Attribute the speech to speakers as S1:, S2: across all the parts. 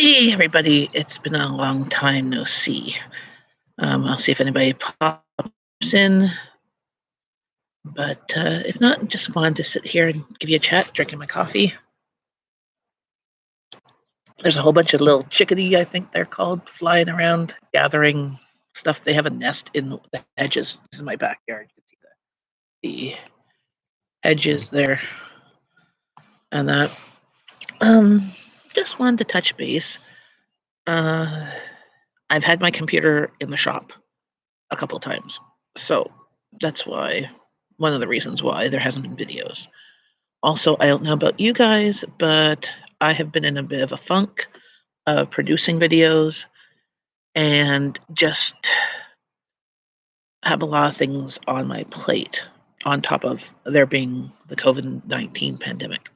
S1: Hey, everybody. It's been a long time no see. I'll see if anybody pops in. But if not, just wanted to sit here and give you a chat, drinking my coffee. There's a whole bunch of little chickadee, I think they're called, flying around, gathering stuff. They have a nest in the hedges. This is my backyard. You can see the hedges there. And that. Just wanted to touch base. I've had my computer in the shop a couple times. So that's why, one of the reasons why there hasn't been videos. Also, I don't know about you guys, but I have been in a bit of a funk of producing videos and just have a lot of things on my plate on top of there being the COVID-19 pandemic.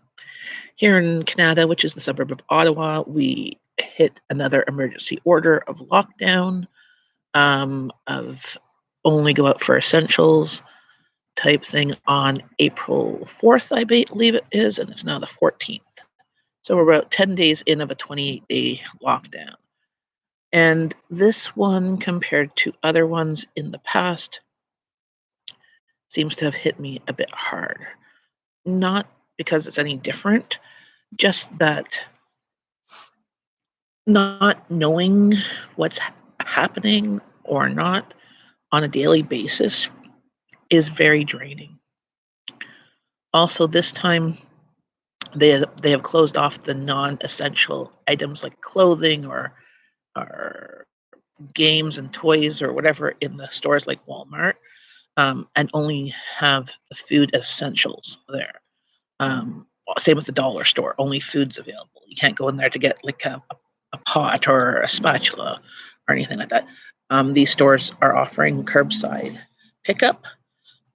S1: Here in Kanata, which is the suburb of Ottawa, we hit another emergency order of lockdown, of only go out for essentials type thing on April 4th, I believe it is, and it's now the 14th. So we're about 10 days in of a 28-day lockdown. And this one, compared to other ones in the past, seems to have hit me a bit hard. Not because it's any different, just that not knowing what's happening or not on a daily basis is very draining. Also, this time they have closed off the non-essential items like clothing or games and toys or whatever in the stores like Walmart, and only have the food essentials there. Same with the dollar store, only food's available. You can't go in there to get like a pot or a spatula or anything like that. These stores are offering curbside pickup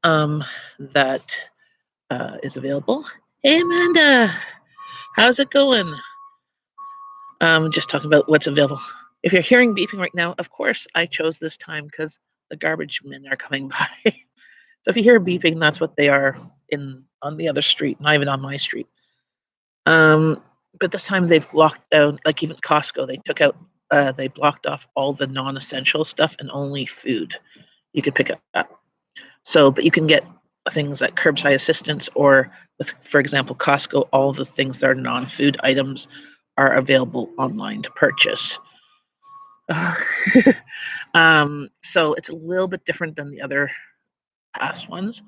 S1: that is available. Hey, Amanda, how's it going? Just talking about what's available. If you're hearing beeping right now, of course, I chose this time because the garbage men are coming by. So if you hear beeping, that's what they are on the other street, not even on my street. But this time they've locked down, like even Costco, they blocked off all the non-essential stuff and only food you could pick up. So, but you can get things like curbside assistance, or with, for example, Costco, all the things that are non-food items are available online to purchase. So it's a little bit different than the other past ones.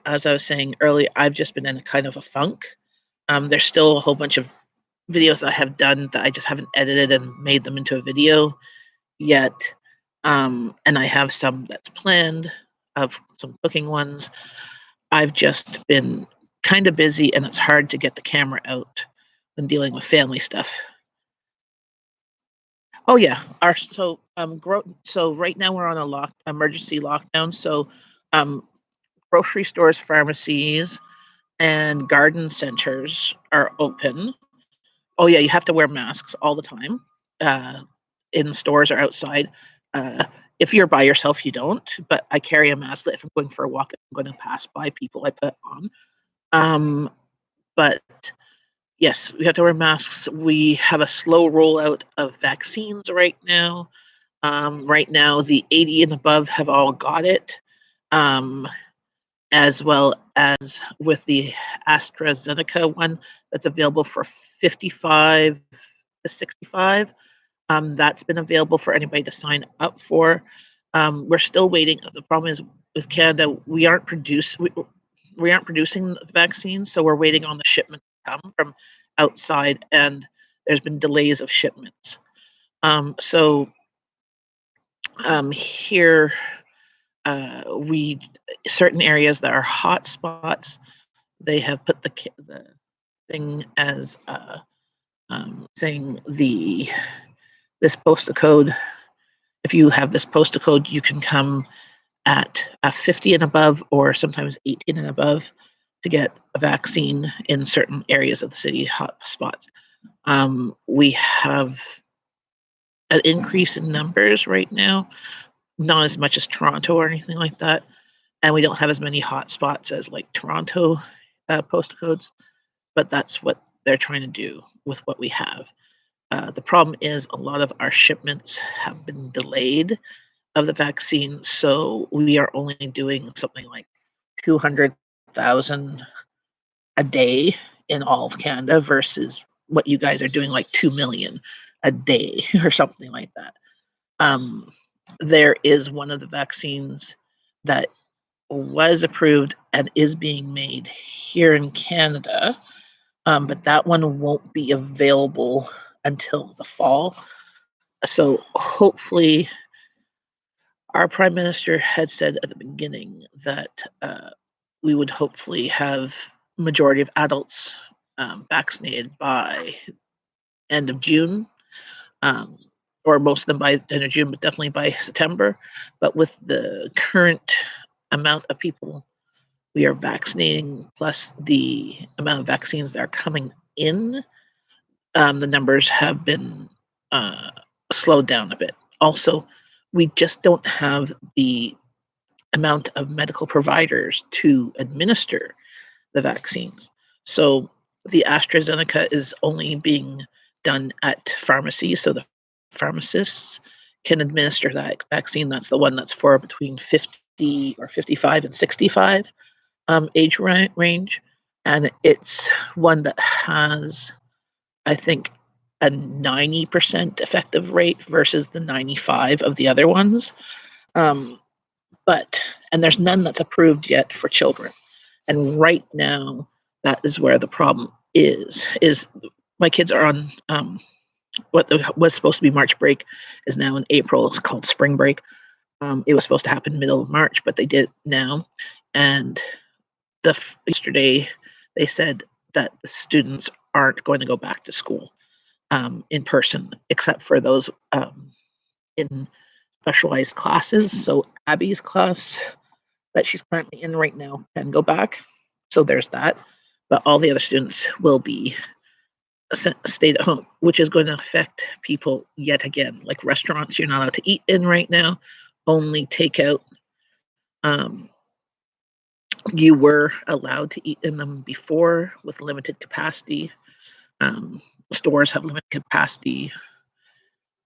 S1: As I was saying earlier, I've just been in a kind of a funk. There's still a whole bunch of videos I have done that I just haven't edited and made them into a video yet. And I have some that's planned, of some cooking ones. I've just been kind of busy, and it's hard to get the camera out when dealing with family stuff. Oh yeah, so right now we're on a emergency lockdown. So grocery stores, pharmacies, and garden centers are open. Oh yeah, you have to wear masks all the time, in stores or outside. If you're by yourself, you don't. But I carry a mask. If I'm going for a walk, I'm going to pass by people, I put on. But yes, we have to wear masks. We have a slow rollout of vaccines right now. Right now, the 80 and above have all got it, as well as with the AstraZeneca one that's available for 55 to 65. That's been available for anybody to sign up for. We're still waiting. The problem is with Canada, we aren't producing the vaccines, so we're waiting on the shipment to come from outside, and there's been delays of shipments. Here, certain areas that are hot spots, they have put the thing as saying this postal code. If you have this postal code, you can come at 50 and above, or sometimes 18 and above, to get a vaccine in certain areas of the city hot spots. We have an increase in numbers right now, not as much as Toronto or anything like that, and we don't have as many hot spots as like Toronto postal codes, but that's what they're trying to do with what we have. The problem is a lot of our shipments have been delayed of the vaccine, so we are only doing something like 200,000 a day in all of Canada versus what you guys are doing, like 2 million a day or something like that. Um, there is one of the vaccines that was approved and is being made here in Canada, but that one won't be available until the fall. So hopefully, our prime minister had said at the beginning that we would hopefully have majority of adults vaccinated by end of June, um, or most of them by end of June, but definitely by September. But with the current amount of people we are vaccinating, plus the amount of vaccines that are coming in, the numbers have been uh, slowed down a bit. Also, we just don't have the amount of medical providers to administer the vaccines. So the AstraZeneca is only being done at pharmacies. So the pharmacists can administer that vaccine. That's the one that's for between 50 or 55 and 65 age range. And it's one that has, I think, a 90% effective rate versus the 95 of the other ones. Um, but, and there's none that's approved yet for children. And right now, that is where the problem is my kids are on was supposed to be March break is now in April. It's called spring break. It was supposed to happen middle of March, but they did now. And yesterday they said that the students aren't going to go back to school in person, except for those in specialized classes. So Abby's class that she's currently in right now can go back. So there's that. But all the other students will be stayed at home, which is going to affect people yet again. Like restaurants, you're not allowed to eat in right now, only takeout. Um, you were allowed to eat in them before with limited capacity. Um, Stores have limited capacity,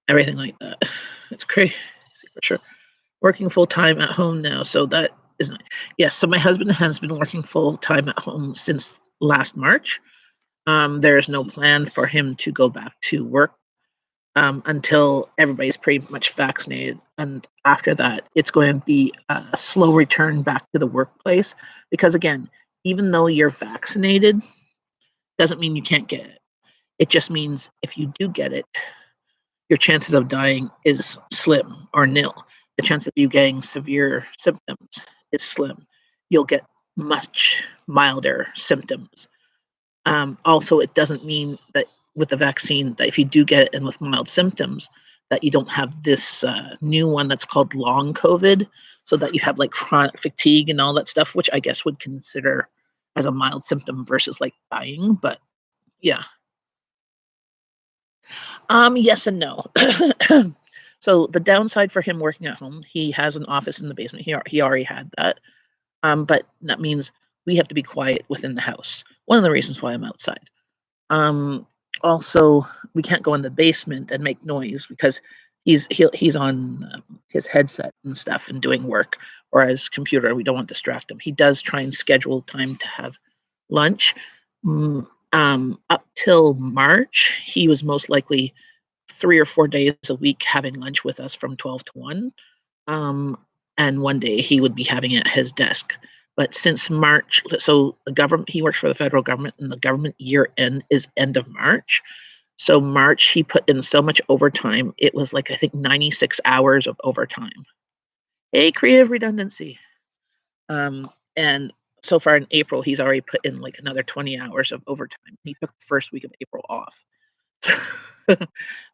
S1: everything like that. It's crazy for sure. Working full time at home now, so that isn't. Yes, so my husband has been working full time at home since last March. There is no plan for him to go back to work until everybody's pretty much vaccinated. And after that, it's going to be a slow return back to the workplace. Because again, even though you're vaccinated, doesn't mean you can't get it. It just means if you do get it, your chances of dying is slim or nil. The chance of you getting severe symptoms is slim. You'll get much milder symptoms. Also, it doesn't mean that with the vaccine that if you do get it and with mild symptoms, that you don't have this new one that's called long COVID, so that you have like chronic fatigue and all that stuff, which I guess would consider as a mild symptom versus like dying. But yeah, yes and no. So the downside for him working at home, he has an office in the basement. He already had that. But that means we have to be quiet within the house. One of the reasons why I'm outside. Um, Also, we can't go in the basement and make noise because he's on his headset and stuff and doing work or his computer. We don't want to distract him. He does try and schedule time to have lunch. Up till March, he was most likely 3 or 4 days a week having lunch with us from 12 to 1. Um, and one day he would be having it at his desk. But since March, so the government, he works for the federal government, and the government year end is end of March. So March, he put in so much overtime. It was like, I think, 96 hours of overtime. Hey, creative redundancy. And so far in April, he's already put in like another 20 hours of overtime. He took the first week of April off.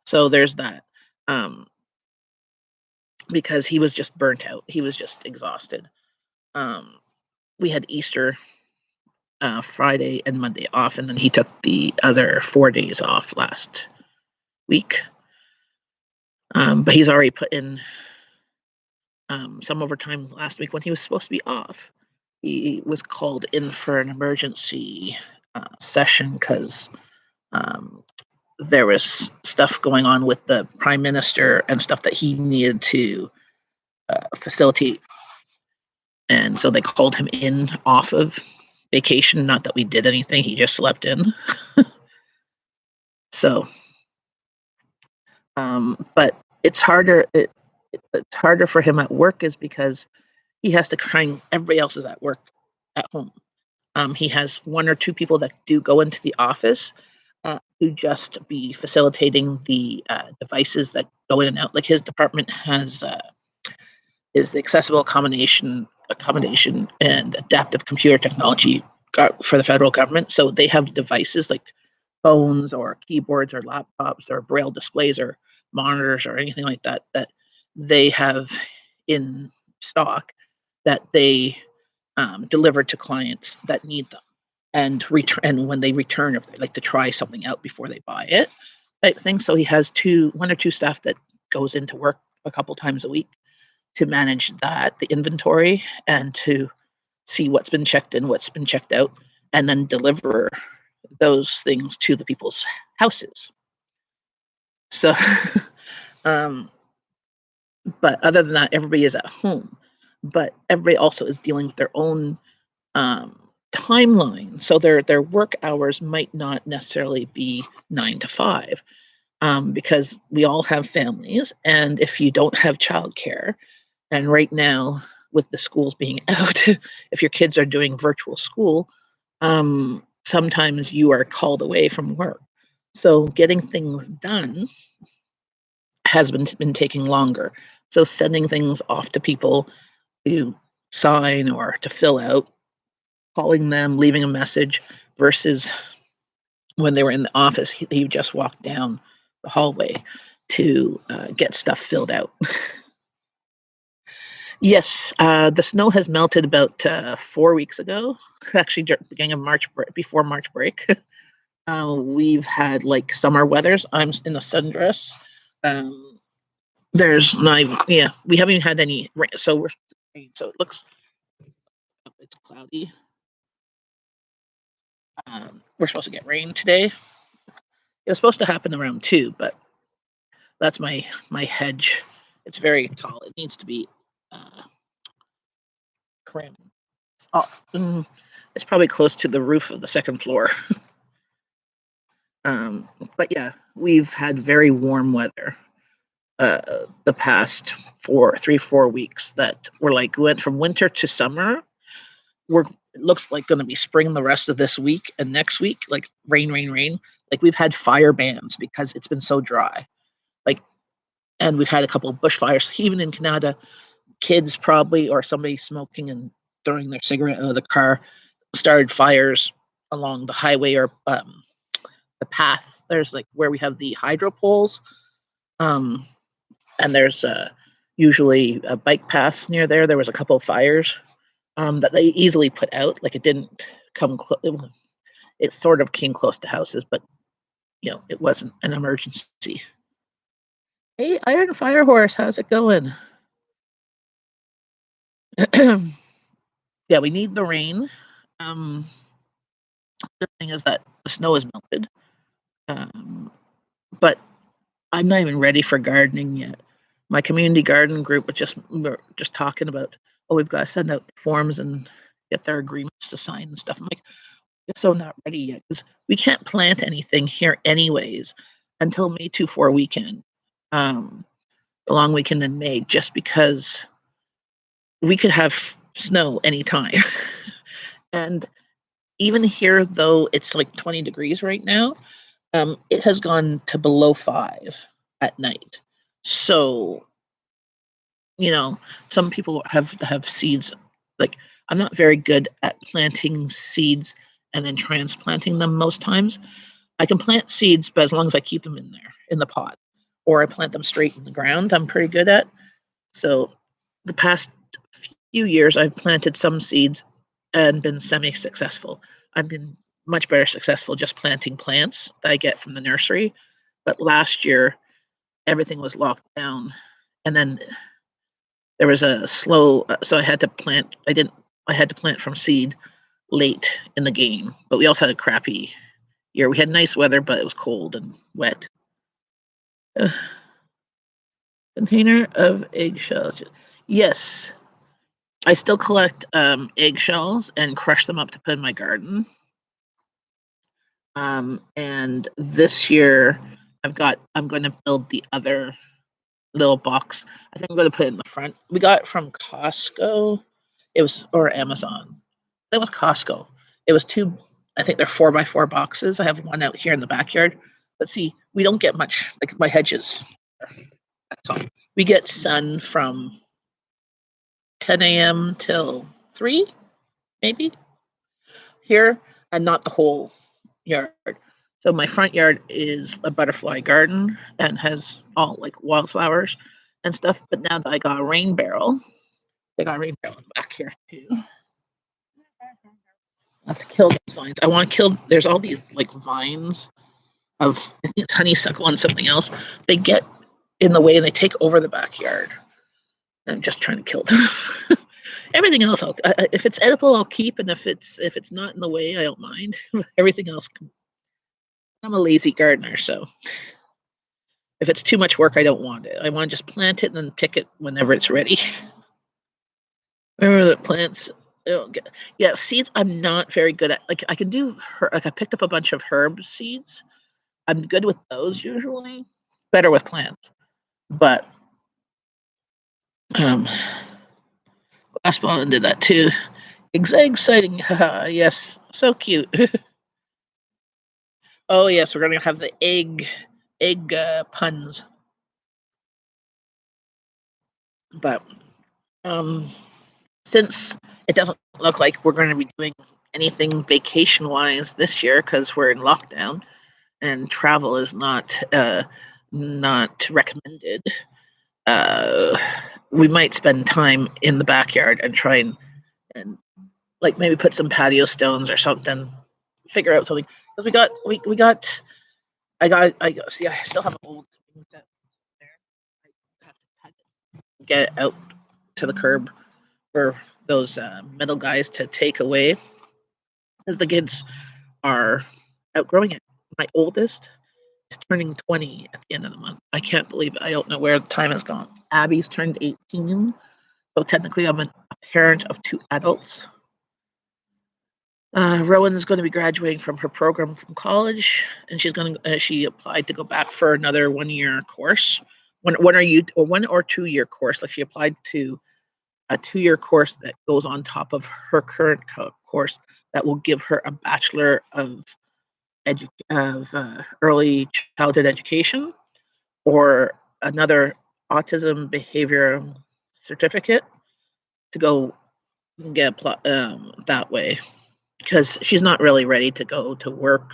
S1: So there's that. Um, because he was just burnt out. He was just exhausted. Um, we had Easter Friday and Monday off, and then he took the other 4 days off last week. But he's already put in some overtime last week when he was supposed to be off. He was called in for an emergency session because um, there was stuff going on with the prime minister and stuff that he needed to facilitate. And so they called him in off of vacation. Not that we did anything, he just slept in. So, but it's harder. It's harder for him at work is because he has to try and everybody else is at work at home. He has one or two people that do go into the office to just be facilitating the devices that go in and out. Like his department has is the accessible accommodation and adaptive computer technology for the federal government. So they have devices like phones or keyboards or laptops or braille displays or monitors or anything like that that they have in stock that they deliver to clients that need them and return. And when they return, if they like to try something out before they buy it, type thing. So he has one or two staff that goes into work a couple times a week to manage that, the inventory, and to see what's been checked in, what's been checked out, and then deliver those things to the people's houses. So, but other than that, everybody is at home. But everybody also is dealing with their own timeline. So their work hours might not necessarily be 9 to 5, because we all have families, and if you don't have childcare, and right now with the schools being out, if your kids are doing virtual school, sometimes you are called away from work. So getting things done has been taking longer. So sending things off to people to sign or to fill out, calling them, leaving a message, versus when they were in the office, he just walked down the hallway to get stuff filled out. Yes, the snow has melted about 4 weeks ago. Actually, beginning of March, before March break. We've had like summer weathers. I'm in a sundress. There's not, yeah, we haven't even had any rain, so we're rain. So it looks it's cloudy. We're supposed to get rain today. It was supposed to happen around 2, but that's my hedge. It's very tall. It needs to be trimmed. Oh, it's probably close to the roof of the second floor. But yeah, we've had very warm weather the past 3-4 weeks that went from winter to summer. It looks like going to be spring the rest of this week and next week, like rain, rain, rain. Like we've had fire bans because it's been so dry. Like, and we've had a couple of bushfires, even in Kanata. Kids probably or somebody smoking and throwing their cigarette out of the car started fires along the highway or the path. There's like where we have the hydro poles, and there's usually a bike path near there. There was a couple of fires that they easily put out. Like it didn't come close. It sort of came close to houses, but it wasn't an emergency. Hey, Iron Fire Horse, how's it going? Yeah, we need the rain. The thing is that the snow is melted, but I'm not even ready for gardening yet. My community garden group we're just talking about, oh, we've got to send out forms and get their agreements to sign and stuff. I'm like, it's so not ready yet because we can't plant anything here anyways until May 24 weekend, the long weekend in May, just because we could have snow anytime. And even here, though it's like 20 degrees right now, it has gone to below 5 at night. So, some people have seeds. Like I'm not very good at planting seeds and then transplanting them most times. I can plant seeds, but as long as I keep them in there in the pot, or I plant them straight in the ground, I'm pretty good at. So the past few years, I've planted some seeds and been semi-successful. I've been much better successful just planting plants that I get from the nursery. But last year, everything was locked down, and then there was a slow. So I had to plant. I had to plant from seed late in the game, but we also had a crappy year. We had nice weather, but it was cold and wet. Uh, Container of eggshells. Yes, I still collect eggshells and crush them up to put in my garden. And this year, I'm going to build the other little box. I think I'm going to put it in the front. We got it from Costco. It was or Amazon. That was Costco. It was two. I think they're 4x4 boxes. I have one out here in the backyard. But see, we don't get much like my hedges. That's all. We get sun from 10 a.m. till 3, maybe here, and not the whole yard. So my front yard is a butterfly garden and has all like wildflowers and stuff. But now that I got a rain barrel, I got a rain barrel back here too. I have to kill those vines. I want to kill. There's all these like vines of I think it's honeysuckle and something else. They get in the way and they take over the backyard. I'm just trying to kill them. Everything else, if it's edible, I'll keep, and if it's not in the way, I don't mind. Everything else, I'm a lazy gardener, so if it's too much work, I don't want it. I want to just plant it and then pick it whenever it's ready. Remember the plants? Yeah, seeds. I'm not very good at. Like I can do. Like I picked up a bunch of herb seeds. I'm good with those usually. Better with plants, but um, last ball did that too. Exciting. Yes, so cute. Oh yes, we're gonna have the egg puns. But um, since it doesn't look like we're going to be doing anything vacation wise this year because we're in lockdown and travel is not recommended, uh, we might spend time in the backyard and try and like maybe put some patio stones or something, figure out something because we got I see I still have an old swing set there. I have to get it out to the curb for those middle guys to take away because the kids are outgrowing it. My oldest is turning 20 at the end of the month. I can't believe it. I don't know where the time has gone. Abby's turned 18. So technically, I'm a parent of 2 adults. Rowan is going to be graduating from her program from college, and she applied to go back for another 1 year course. One or 2 year course. Like she applied to a 2 year course that goes on top of her current course that will give her a bachelor of early childhood education or another autism behavior certificate to go get that way because she's not really ready to go to work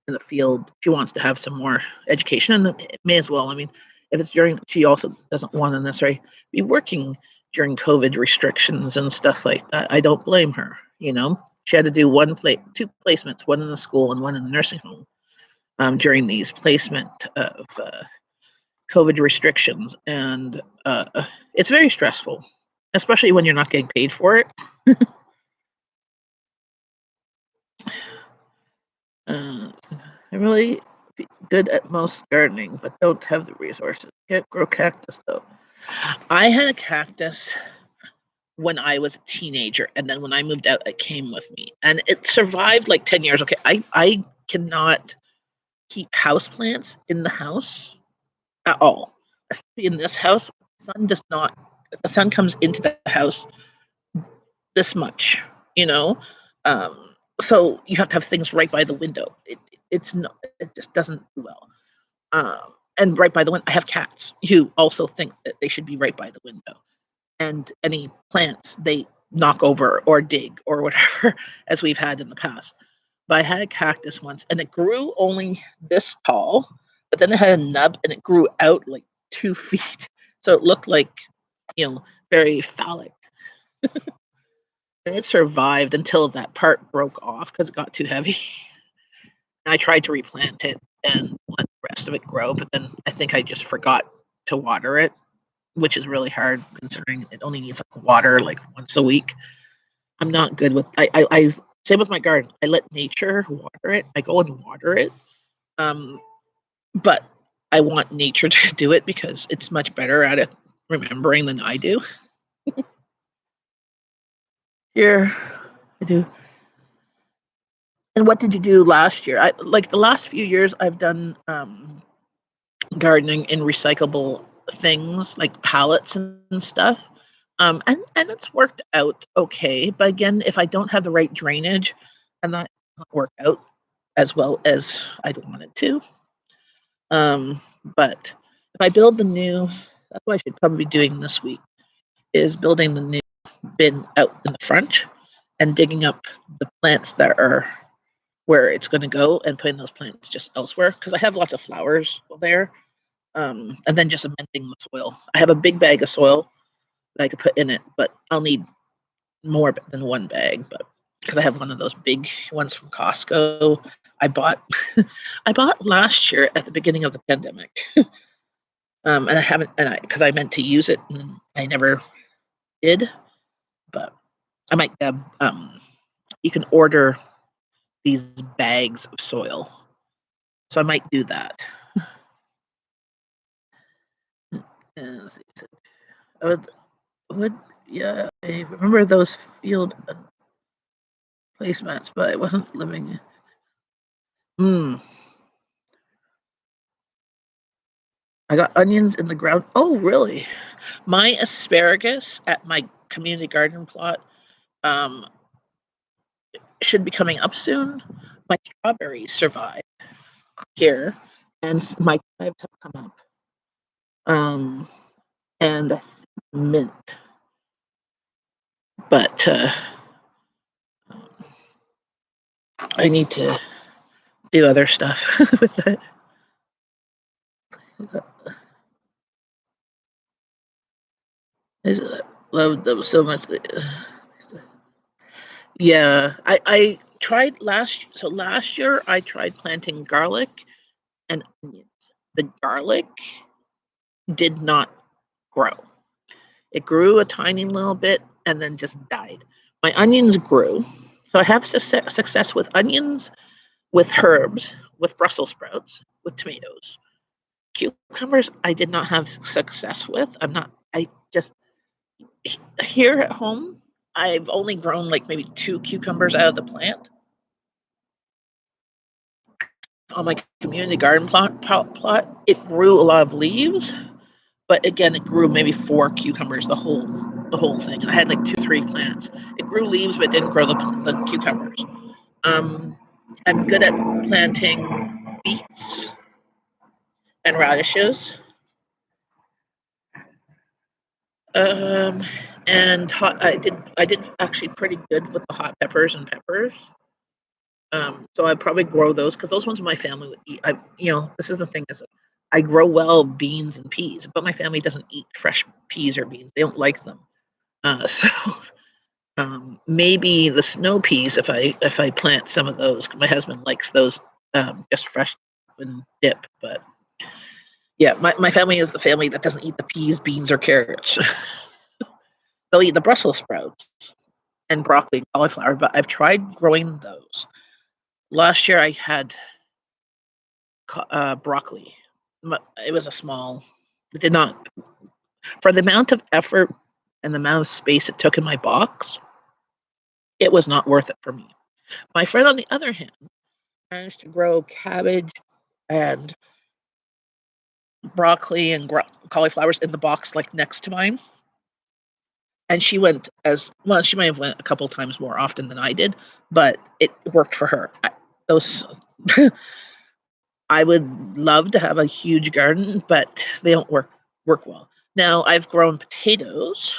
S1: in the field. She wants to have some more education and it may as well. I mean, if it's during, she also doesn't want to necessarily be working during COVID restrictions and stuff like that. I don't blame her. She had to do two placements, one in the school and one in the nursing home during these placement of COVID restrictions, and it's very stressful, especially when you're not getting paid for it. I'm really good at most gardening, but don't have the resources. Can't grow cactus though. I had a cactus when I was a teenager, and then when I moved out, it came with me, and it survived like 10 years. Okay, I cannot keep houseplants in the house at all, especially in this house. The sun comes into the house this much, you know. Um, so you have to have things right by the window. It's not. It just doesn't do well. And right by the window, I have cats who also think that they should be right by the window. And any plants they knock over or dig or whatever, as we've had in the past. But I had a cactus once, and it grew only this tall, but then it had a nub, and it grew out like 2 feet. So it looked like, very phallic. And it survived until that part broke off because it got too heavy. I tried to replant it and let the rest of it grow, but then I think I just forgot to water it, which is really hard considering it only needs like water like once a week. I'm not good with I Same with my garden. I let nature water it. I go and water it. Um, but I want nature to do it because it's much better at it remembering than I do. Here, I do. And what did you do last year? I like the last few years I've done gardening in recyclable things like pallets and stuff. And it's worked out okay. But again, if I don't have the right drainage and that doesn't work out as well as I'd want it to. But if I build the new, that's what I should probably be doing this week, is building the new bin out in the front and digging up the plants that are where it's going to go and putting those plants just elsewhere because I have lots of flowers there. And then just amending the soil. I have a big bag of soil that I could put in it, but I'll need more than one bag. But because I have one of those big ones from Costco, I bought I bought last year at the beginning of the pandemic, and I haven't, and I because I meant to use it and I never did. But I might. You can order these bags of soil, so I might do that. I would yeah, I remember those field placemats, but I wasn't living. Mm, I got onions in the ground. Oh, really? My asparagus at my community garden plot um, should be coming up soon. My strawberries survive here, and my chives have come up. Um, and mint, but I need to do other stuff with that. I love them so much. Yeah, I tried last year I tried planting garlic and onions. The garlic did not grow. It grew a tiny little bit and then just died. My onions grew. So I have success with onions, with herbs, with Brussels sprouts, with tomatoes. Cucumbers I did not have success with. I just here at home I've only grown like maybe 2 cucumbers out of the plant on my community garden plot. It grew a lot of leaves, but again, it grew maybe 4 cucumbers the whole thing. And I had like 2, 3 plants. It grew leaves, but didn't grow the cucumbers. Um, I'm good at planting beets and radishes. Um, and I did actually pretty good with the hot peppers and peppers. So I'd probably grow those because those ones my family would eat. This is the thing is, I grow well beans and peas, but my family doesn't eat fresh peas or beans. They don't like them. So maybe the snow peas if I plant some of those. My husband likes those just fresh and dip. But yeah, my family is the family that doesn't eat the peas, beans, or carrots. They'll eat the Brussels sprouts and broccoli and cauliflower. But I've tried growing those. Last year I had broccoli. It was a small. It did not for the amount of effort and the amount of space it took in my box. It was not worth it for me. My friend, on the other hand, managed to grow cabbage and broccoli and cauliflowers in the box like next to mine. And she went as well. She may have went a couple times more often than I did, but it worked for her. Those I would love to have a huge garden, but they don't work well. Now I've grown potatoes,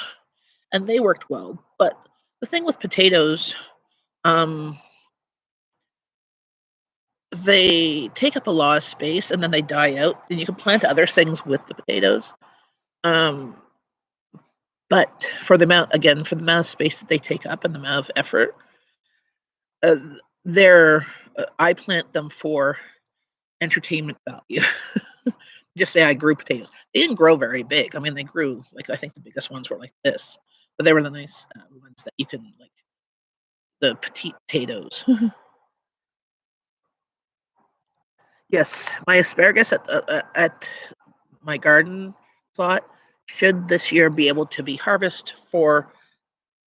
S1: and they worked well. But the thing with potatoes, um, they take up a lot of space and then they die out. And you can plant other things with the potatoes. Um, but for the amount of space that they take up and the amount of effort, uh, they're I plant them for entertainment value. Just say I grew potatoes. They didn't grow very big. I mean, they grew like I think the biggest ones were like this, but they were the nice ones that you can like the petite potatoes. Yes, my asparagus at my garden plot should this year be able to be harvested for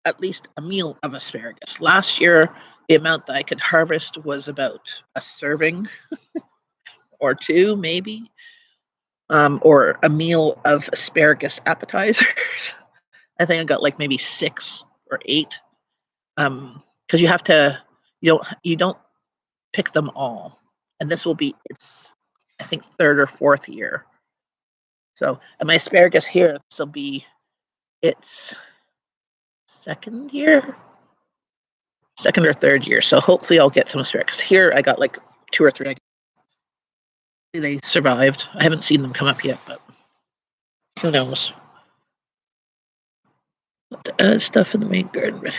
S1: at least a meal of asparagus. Last year, the amount that I could harvest was about a serving or two, maybe, or a meal of asparagus appetizers. I think I got like maybe 6 or 8. Because you have to, you don't pick them all, and this will be its, I think, third or fourth year. So, and my asparagus here, this will be its second year, second or third year. So hopefully I'll get some asparagus. Here I got like 2 or 3. They survived. I haven't seen them come up yet, but who knows? Stuff in the main garden.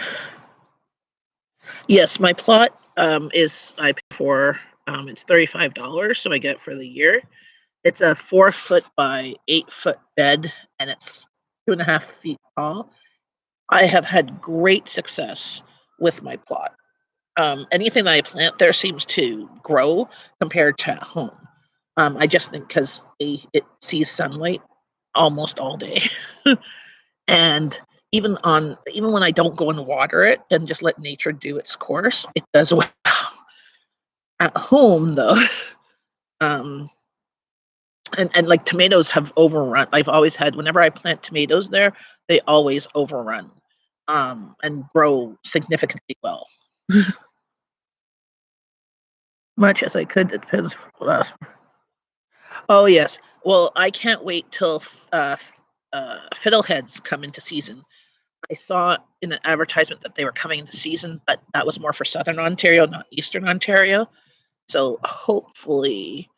S1: Yes, my plot is I pay for it's $35, so I get it for the year. It's a 4 foot by 8 foot bed, and it's 2.5 feet tall. I have had great success with my plot. Anything that I plant there seems to grow compared to at home. I just think because it sees sunlight almost all day, and even when I don't go and water it and just let nature do its course, it does well. At home, though, um, and like tomatoes have overrun. I've always had whenever I plant tomatoes there, they always overrun, and grow significantly well. Much as I could, it depends. Oh yes. Well, I can't wait till fiddleheads come into season. I saw in an advertisement that they were coming into season, but that was more for Southern Ontario, not Eastern Ontario. So hopefully,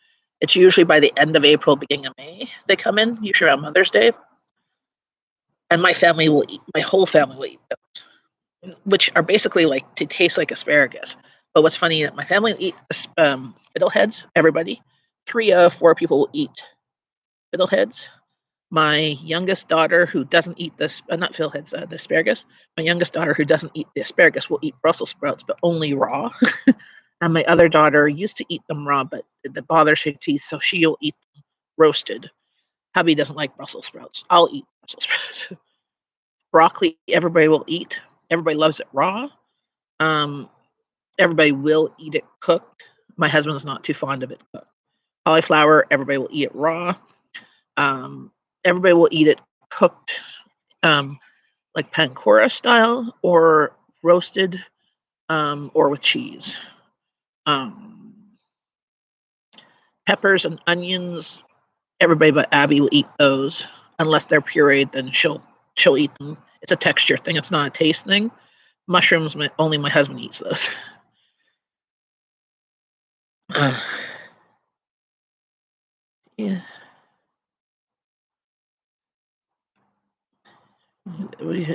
S1: it's usually by the end of April, beginning of May, they come in, usually around Mother's Day. And my whole family will eat them, which are basically like to taste like asparagus. But what's funny, my family will eat fiddleheads, everybody. 3 of 4 people will eat fiddleheads. My youngest daughter, who doesn't eat this, not fiddleheads, the asparagus. My youngest daughter, who doesn't eat the asparagus, will eat Brussels sprouts, but only raw. And my other daughter used to eat them raw, but it bothers her teeth, so she'll eat them roasted. Hubby doesn't like Brussels sprouts. I'll eat Brussels sprouts. Broccoli, everybody will eat. Everybody loves it raw. Um, Everybody will eat it cooked. My husband's not too fond of it cooked. Cauliflower, everybody will eat it raw. Um, Everybody will eat it cooked, um, like pancora style, or roasted, or with cheese. Um, Peppers and onions, everybody but Abby will eat those unless they're pureed. Then she'll eat them. It's a texture thing. It's not a taste thing. Mushrooms, only my husband eats those. Uh, yeah,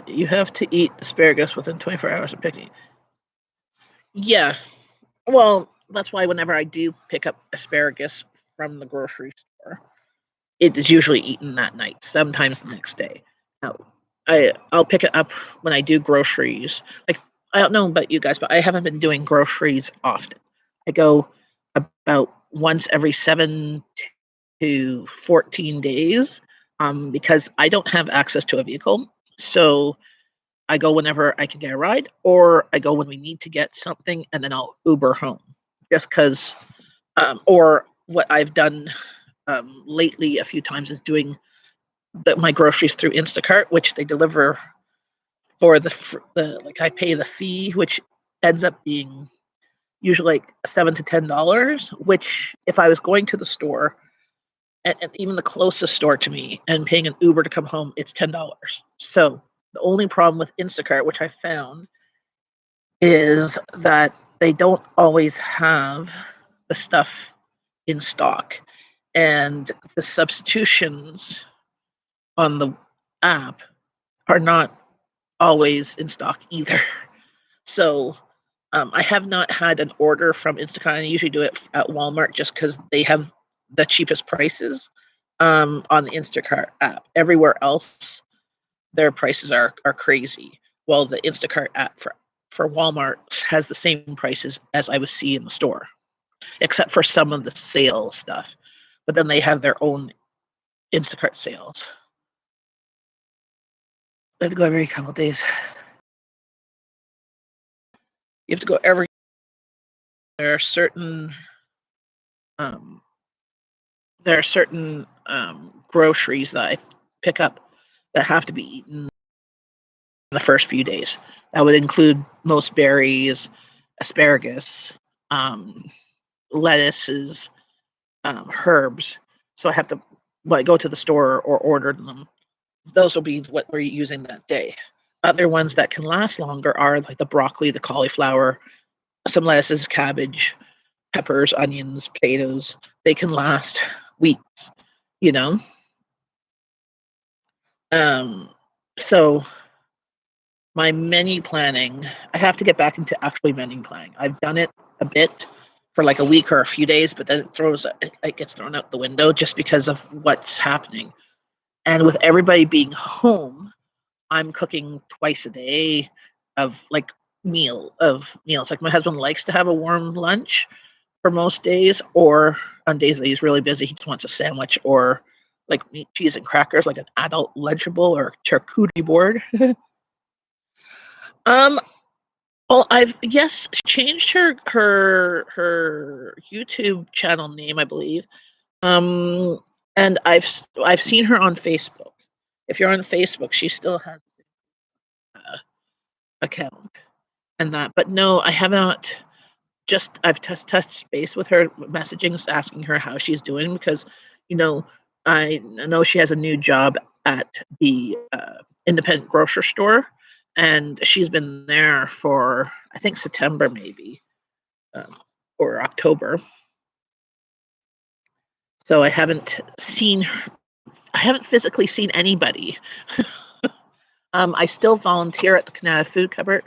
S1: you have to eat asparagus within 24 hours of picking. Yeah, well, that's why whenever I do pick up asparagus from the grocery store, it is usually eaten that night, sometimes the next day. Now, I'll pick it up when I do groceries. Like, I don't know about you guys, but I haven't been doing groceries often. I go about once every 7 to 14 days, because I don't have access to a vehicle. So I go whenever I can get a ride, or I go when we need to get something, and then I'll Uber home. Just because, or what I've done lately a few times is doing my groceries through Instacart, which they deliver for the like I pay the fee, which ends up being usually like $7 to $10. Which if I was going to the store, and even the closest store to me, and paying an Uber to come home, it's $10. So the only problem with Instacart, which I found, is that they don't always have the stuff in stock, and the substitutions on the app are not always in stock either. So I have not had an order from Instacart. I usually do it at Walmart just because they have the cheapest prices on the Instacart app. Everywhere else, their prices are crazy. Well, the Instacart app for for Walmart has the same prices as I would see in the store, except for some of the sale stuff. But then they have their own Instacart sales. I have to go every couple of days. You have to go every. There are certain um, groceries that I pick up that have to be eaten in the first few days. That would include most berries, asparagus, um, lettuces, herbs. So I have to, when I go to the store or order them, those will be what we're using that day. Other ones that can last longer are like the broccoli, the cauliflower, some lettuces, cabbage, peppers, onions, potatoes. They can last weeks, you know? Um, so my menu planning, I have to get back into actually menu planning. I've done it a bit for like a week or a few days, but then it gets thrown out the window just because of what's happening. And with everybody being home, I'm cooking twice a day of like meals. Like my husband likes to have a warm lunch for most days, or on days that he's really busy, he just wants a sandwich or like meat, cheese, and crackers, like an adult lunchable or charcuterie board. um, well, I've yes changed her YouTube channel name, I believe. Um, and I've seen her on Facebook. If you're on Facebook, she still has account and that. But no, I haven't. Just I've just touched base with her, messaging, asking her how she's doing because, you know, I know she has a new job at the independent grocery store, and she's been there for I think September maybe um, or October. So I haven't seen her, I haven't physically seen anybody. I still volunteer at the Kanata Food Cupboard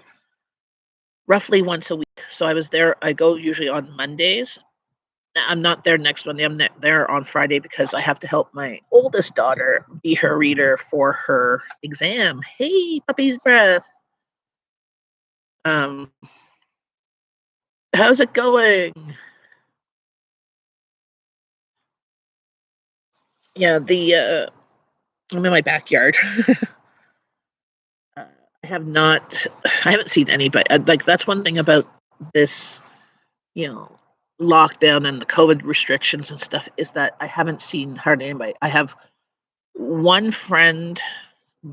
S1: roughly once a week. So I was there. I go usually on Mondays. I'm not there next Monday. I'm there on Friday because I have to help my oldest daughter be her reader for her exam. Hey, puppy's breath. Um, how's it going? Yeah, I'm in my backyard. I have not. I haven't seen anybody. Like that's one thing about this, you know, lockdown and the COVID restrictions and stuff is that I haven't seen hardly anybody. I have one friend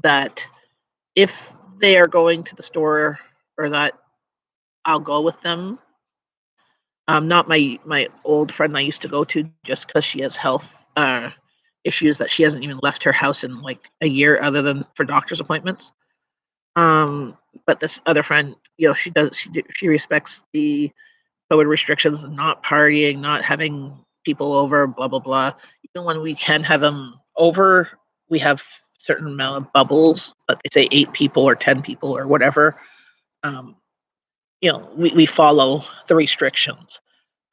S1: that if they are going to the store or that I'll go with them. Not my old friend I used to go to just because she has health issues that she hasn't even left her house in like a year other than for doctor's appointments. Um, but this other friend, you know, she respects the COVID restrictions, not partying, not having people over, blah blah blah. Even when we can have them over, we have certain amount of bubbles, but they say 8 people or 10 people or whatever. Um, you know, we follow the restrictions.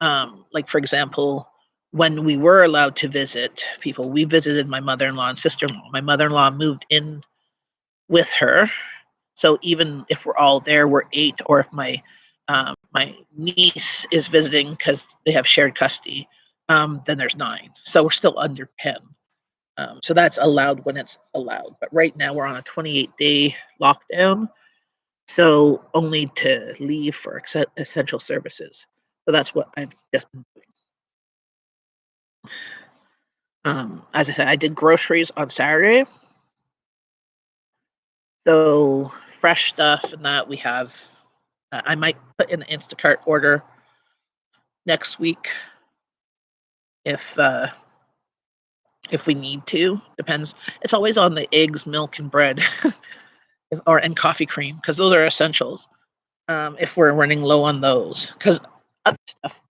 S1: Like for example, when we were allowed to visit people, we visited my mother-in-law and sister-in-law. My mother-in-law moved in with her, so even if we're all there, we're 8. Or if my niece is visiting because they have shared custody, then there's 9. So we're still under 10. So that's allowed when it's allowed. But right now we're on a 28-day lockdown, so only to leave for essential services. So that's what I've just been doing. As I said, I did groceries on Saturday, so fresh stuff and that we have. I might put in the Instacart order next week if if we need to. Depends. It's always on the eggs, milk, and bread, or and coffee cream because those are essentials. If we're running low on those, because other stuff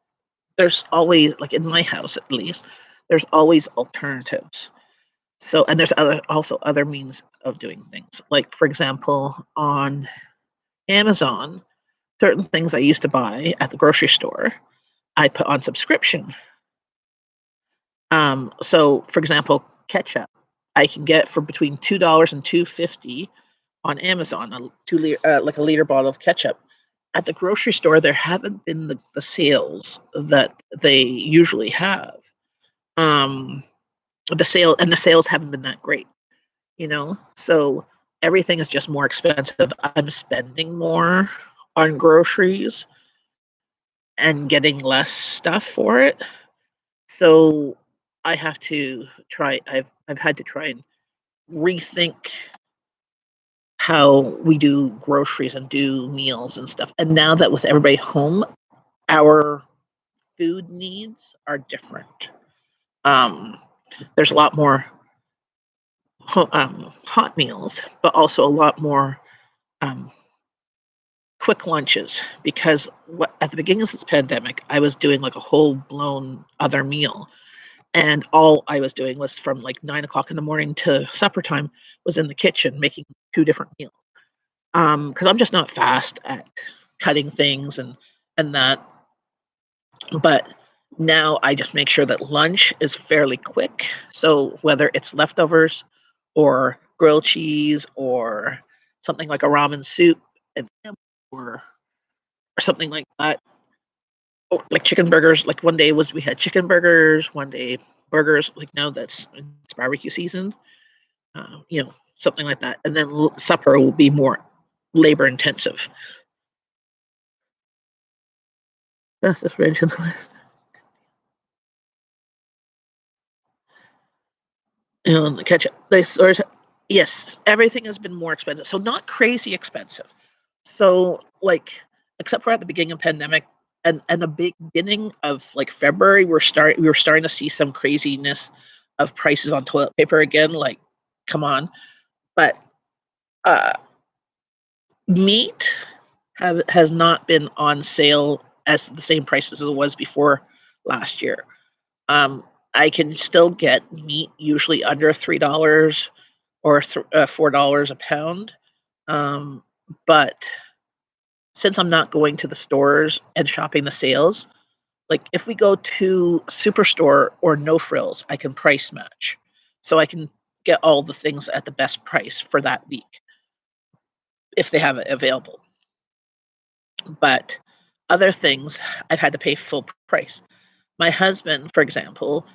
S1: there's always like in my house at least there's always alternatives. So and there's also other means of doing things. Like for example, on Amazon, certain things I used to buy at the grocery store, I put on subscription. So for example, ketchup, I can get for between $2 and $2.50 on Amazon, like a liter bottle of ketchup. at the grocery store, there haven't been the sales that they usually have. Um, the sales haven't been that great, you know? So everything is just more expensive. I'm spending more on groceries and getting less stuff for it. So I have to try I've had to try and rethink how we do groceries and do meals and stuff. And now that with everybody home, our food needs are different. Um, there's a lot more hot meals, but also a lot more um, quick lunches because at the beginning of this pandemic, I was doing like a whole blown other meal. And all I was doing was from like 9 o'clock in the morning to supper time was in the kitchen making two different meals. Because I'm just not fast at cutting things and that. But now I just make sure that lunch is fairly quick. So whether it's leftovers or grilled cheese or something like a ramen soup and or something like that, or like chicken burgers. Like one day was we had chicken burgers, one day burgers. Like now that's it's barbecue season, something like that. And then supper will be more labor intensive. That's just range on the list. And the ketchup. Yes, everything has been more expensive. So not crazy expensive. So like, except for at the beginning of pandemic and the beginning of like February, we were starting to see some craziness of prices on toilet paper again. Like, come on. But uh, meat has not been on sale as the same prices as it was before last year. Um, I can still get meat usually under $3 or $4 a pound. Um, but since I'm not going to the stores and shopping the sales, like if we go to Superstore or No Frills, I can price match. So I can get all the things at the best price for that week if they have it available. But other things I've had to pay full price. My husband, for example,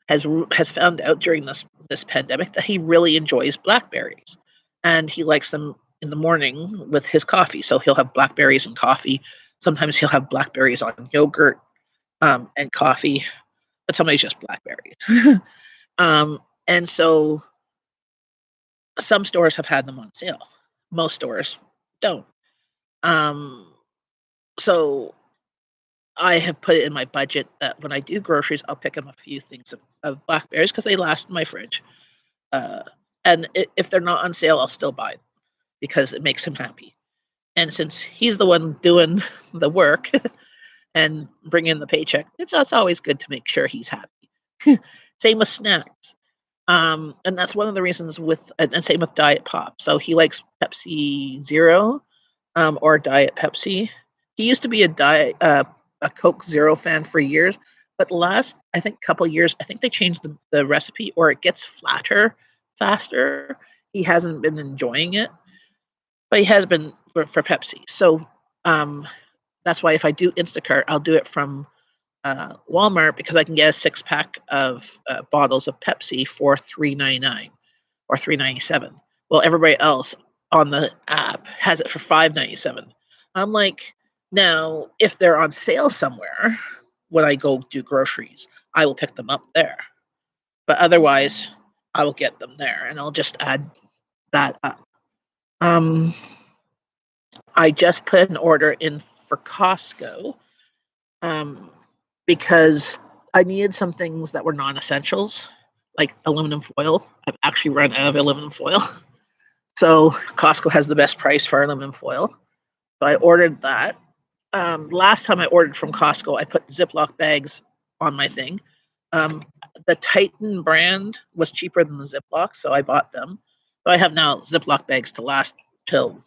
S1: has found out during this pandemic that he really enjoys blackberries, and he likes them in the morning with his coffee. So he'll have blackberries and coffee. Sometimes he'll have blackberries on yogurt and coffee, but sometimes just blackberries. And so some stores have had them on sale. Most stores don't. Um, so I have put it in my budget that when I do groceries, I'll pick up a few things of blackberries because they last in my fridge. Uh, and if they're not on sale, I'll still buy them because it makes him happy. And since he's the one doing the work and bringing in the paycheck, it's always good to make sure he's happy. Same with snacks. And that's one of the reasons and same with Diet Pop. So he likes Pepsi Zero, or Diet Pepsi. He used to be a Coke Zero fan for years, but the last I think couple years, I think they changed the recipe or it gets flatter faster. He hasn't been enjoying it, but he has been for Pepsi. So um, that's why if I do Instacart, I'll do it from Walmart because I can get a 6 pack of bottles of Pepsi for $3.99 or $3.97. Well, everybody else on the app has it for $5.97. I'm like, now if they're on sale somewhere when I go do groceries, I will pick them up there. But otherwise, I will get them there, and I'll just add that up. Um, I just put an order in for Costco um, because I needed some things that were non-essentials, like aluminum foil. I've actually run out of aluminum foil. So Costco has the best price for aluminum foil. So I ordered that. Last time I ordered from Costco, I put Ziploc bags on my thing. Um, the Titan brand was cheaper than the Ziploc, so I bought them. So I have now Ziploc bags to last till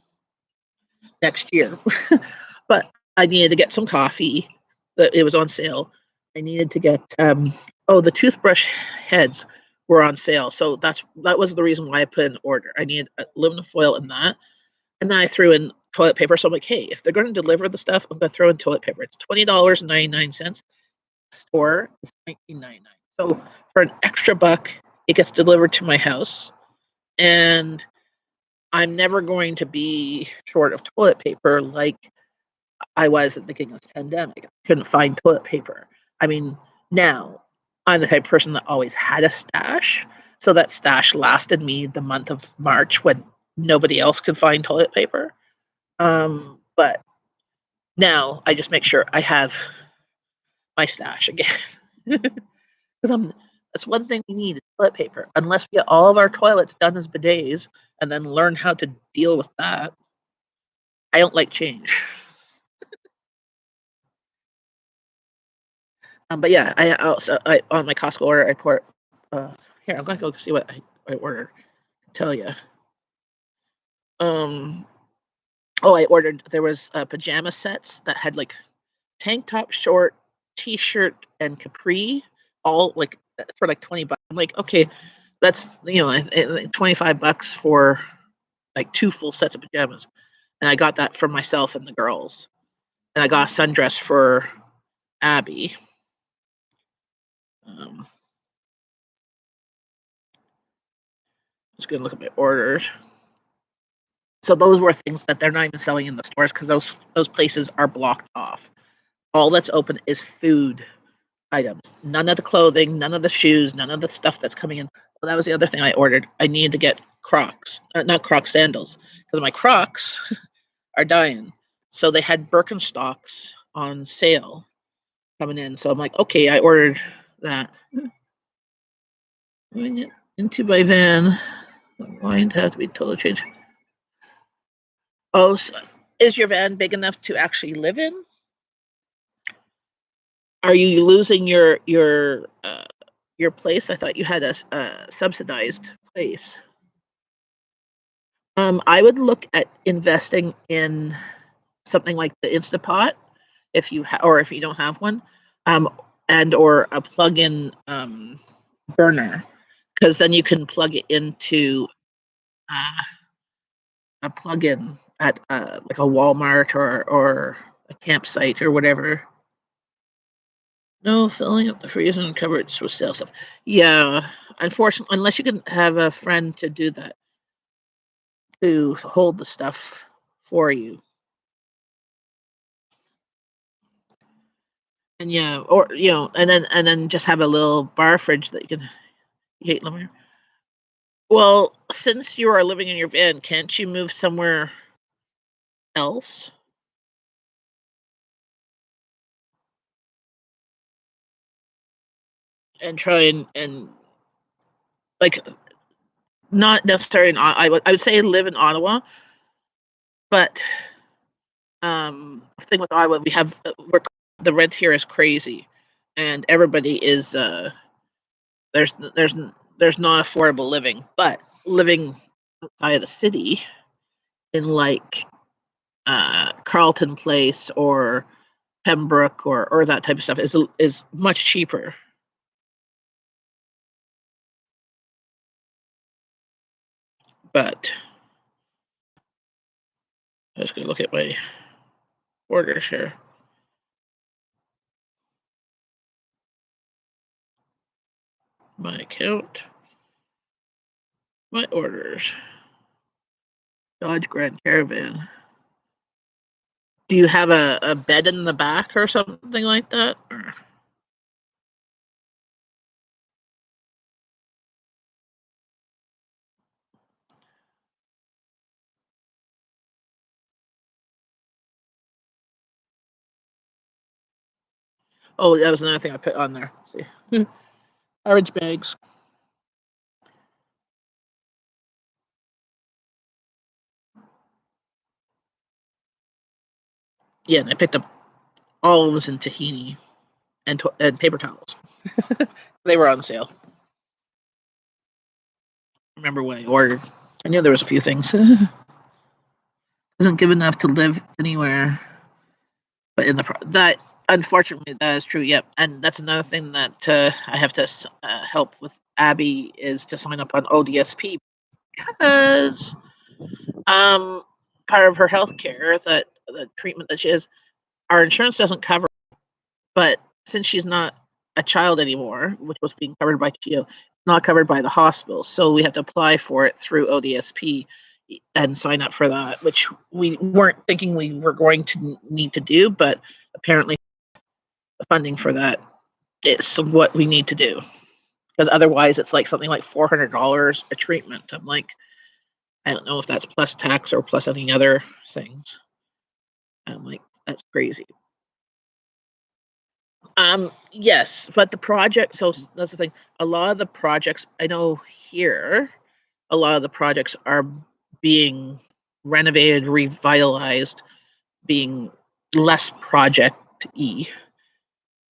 S1: next year. But I needed to get some coffee. It was on sale. I needed to get the toothbrush heads were on sale, so that was the reason why I put in the order. I needed aluminum foil in that, and then I threw in toilet paper. So I'm like, hey, if they're going to deliver the stuff, I'm going to throw in toilet paper. It's $20.99. Store is $19.99. So for an extra buck, it gets delivered to my house, and I'm never going to be short of toilet paper like I was at the beginning of the pandemic. I couldn't find toilet paper. I mean, now I'm the type of person that always had a stash. So that stash lasted me the month of March when nobody else could find toilet paper. But now I just make sure I have my stash again. Because that's one thing we need is toilet paper. Unless we get all of our toilets done as bidets and then learn how to deal with that, I don't like change. But yeah, I also on my Costco order I put here. I'm gonna go see what I ordered. Tell you. Um. Oh, I ordered. There was pajama sets that had like tank top, short, t-shirt, and capri, all like for like $20. I'm like, okay, that's $25 for like 2 full sets of pajamas, and I got that for myself and the girls, and I got a sundress for Abby. Um, just gonna look at my orders. So those were things that they're not even selling in the stores because those places are blocked off. All that's open is food items. None of the clothing, none of the shoes, none of the stuff that's coming in. Well, that was the other thing I ordered. I needed to get Crocs, not Crocs sandals, because my Crocs are dying. So they had Birkenstocks on sale coming in. So I'm like, okay, I ordered that. Moving it into my van. Going to have to be total change. Oh, so is your van big enough to actually live in? Are you losing your place? I thought you had a subsidized place. I would look at investing in something like the Instapot if or if you don't have one, um, and or a plug-in burner, because then you can plug it into uh, a plug-in at like a Walmart or a campsite or whatever. No, filling up the freezer and cupboards with stale stuff. Yeah, unfortunately, unless you can have a friend to do that, to hold the stuff for you. And yeah, or and then just have a little bar fridge that you can. You hate living. Well, since you are living in your van, can't you move somewhere else and try and like not necessarily in I would say live in Ottawa, but the thing with Ottawa, we have the rent here is crazy, and everybody is there's there's there's not affordable living, but living outside of the city in like Carlton Place or Pembroke or that type of stuff is much cheaper. But I'm just gonna look at my orders here. My account, my orders. Dodge Grand Caravan. Do you have a bed in the back or something like that? Or... Oh, that was another thing I put on there. See, garbage bags. Yeah, and I picked up all of those in tahini and paper towels. They were on sale. I remember when I ordered. I knew there was a few things. Isn't good enough to live anywhere, but in the that unfortunately that is true. Yep, and that's another thing that I have to help with Abby is to sign up on ODSP because um part of her health care, that the treatment that she has, our insurance doesn't cover. But since she's not a child anymore, which was being covered by TO, not covered by the hospital, so we have to apply for it through ODSP and sign up for that, which we weren't thinking we were going to need to do, but apparently the funding for that is what we need to do. Because otherwise, it's like something like $400 a treatment. I'm like, I don't know if that's plus tax or plus any other things. I'm like, that's crazy. Yes, but the project. So that's the thing. A lot of the projects I know here, a lot of the projects are being renovated, revitalized, being less project-y,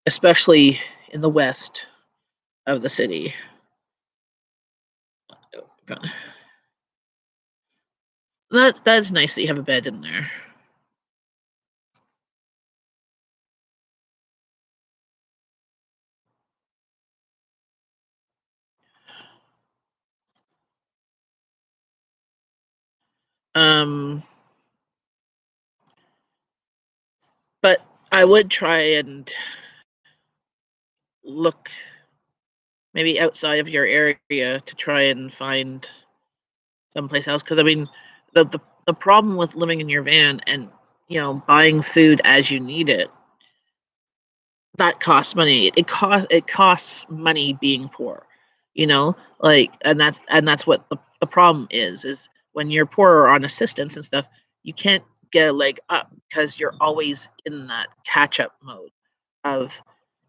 S1: especially in the west of the city. That's nice that you have a bed in there. Um, but I would try and look maybe outside of your area to try and find someplace else. Because I mean, the problem with living in your van and buying food as you need it, that costs money. It costs money being poor, like, and that's what the problem is when you're poor or on assistance and stuff, you can't get a leg up because you're always in that catch up mode of,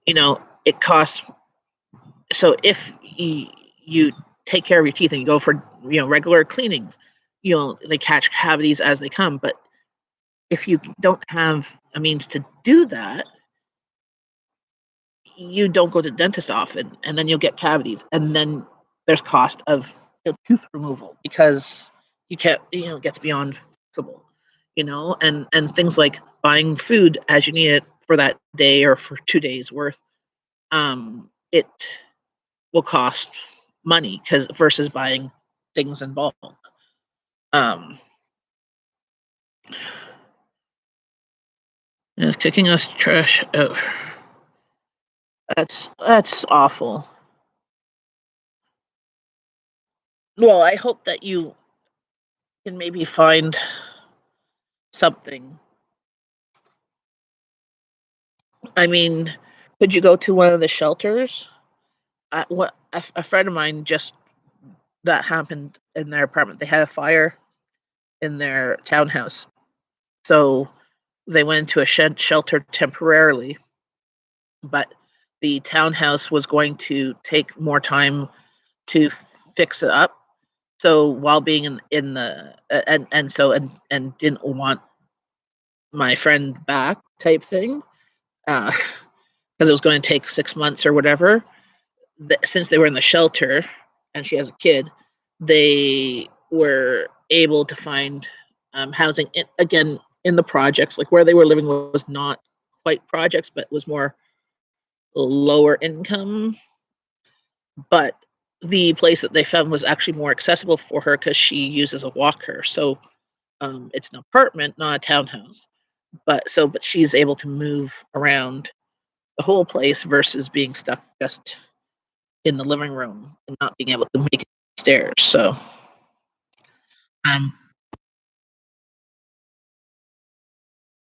S1: it costs. So if you take care of your teeth and you go for regular cleanings, they catch cavities as they come. But if you don't have a means to do that, you don't go to the dentist often, and then you'll get cavities, and then there's cost of tooth removal because you can't, it gets beyond feasible, and things like buying food as you need it for that day or for 2 days worth. It will cost money because versus buying things in bulk. Um, Kicking us trash out. That's awful. Well, I hope that you can maybe find something. I mean, could you go to one of the shelters? What a friend of mine just that happened in their apartment. They had a fire in their townhouse, so they went into a shelter temporarily. But the townhouse was going to take more time to fix it up. So while being in the and didn't want my friend back type thing, because it was going to take 6 months or whatever. Since they were in the shelter and she has a kid, they were able to find housing again in the projects. Like where they were living was not quite projects, but was more lower income. But the place that they found was actually more accessible for her because she uses a walker. So it's an apartment, not a townhouse. But she's able to move around the whole place versus being stuck just in the living room and not being able to make it stairs. So